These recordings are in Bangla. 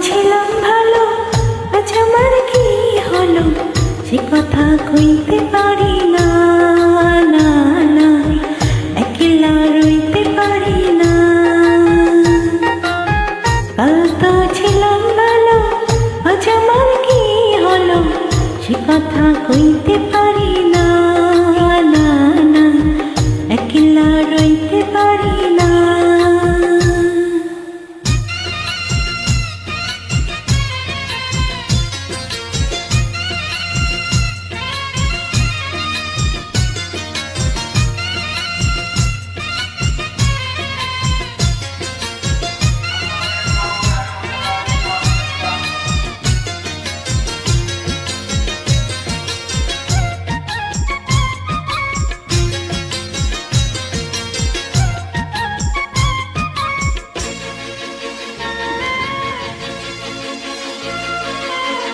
ছিলাম ভালো, আজ আমার কি হলো সে কথা কইতে পারি না, না না, একলা রইতে পারি না। কাল তো ছিলাম ভালো, আজ আমার কি হলো সে কথা কইতে পারি না, না না, একলা রইতে পারি না।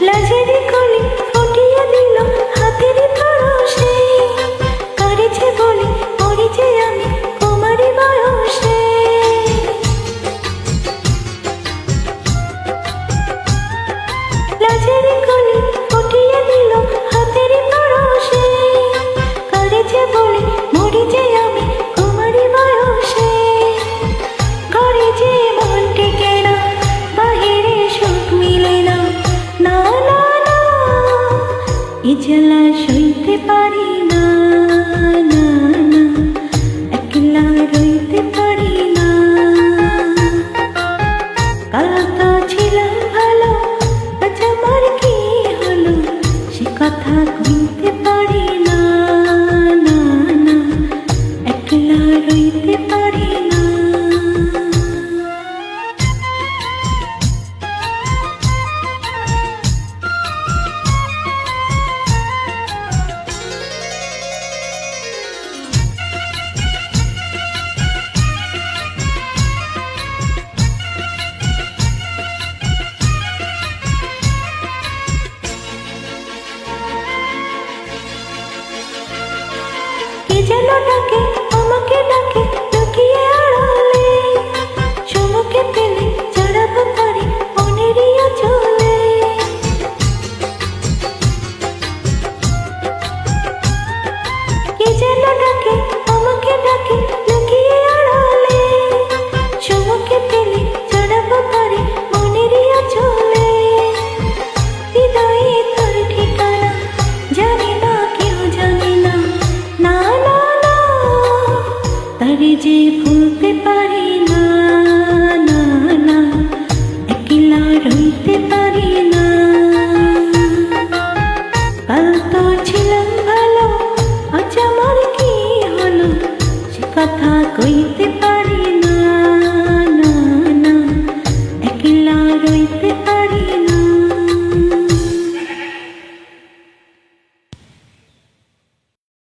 লাজের কলি ফুটিয়ে দিল হাতের পরশে, করেছে বলে পড়েছে আমি কুমারী বয়সে। লাজের কলি ফুটিয়ে দিল হাতের পরশে, করেছে বলে মরেছে আমি কুমারী বয়সে। ঘরে যে মন টেকে না, বাহিরে সুখ মিলে না, না না না, এ জ্বালা সইতে পারি না, না না, একলা রইতে পারি না। কাল তো ছিলাম ভালো, আজ আমার কি হলো সে কথা কইতে পারি না, না না, একলা রইতে পারি না। যেন ডাকে আমাকে, ডাকে লুকিয়ে আড়ালে, চমকে পেলে জড়াবো পারি মনেরই আঁচলে। কে যেন ডাকে আমাকে, ডাকে লুকিয়ে আড়ালে, চমকে পেলে জড়াবো পারি মনেরই আঁচলে। হৃদয়ে তোর ঠিকানা জানি না, কেউ জানে না, না না না, তারে যে ভুলতে পারি না।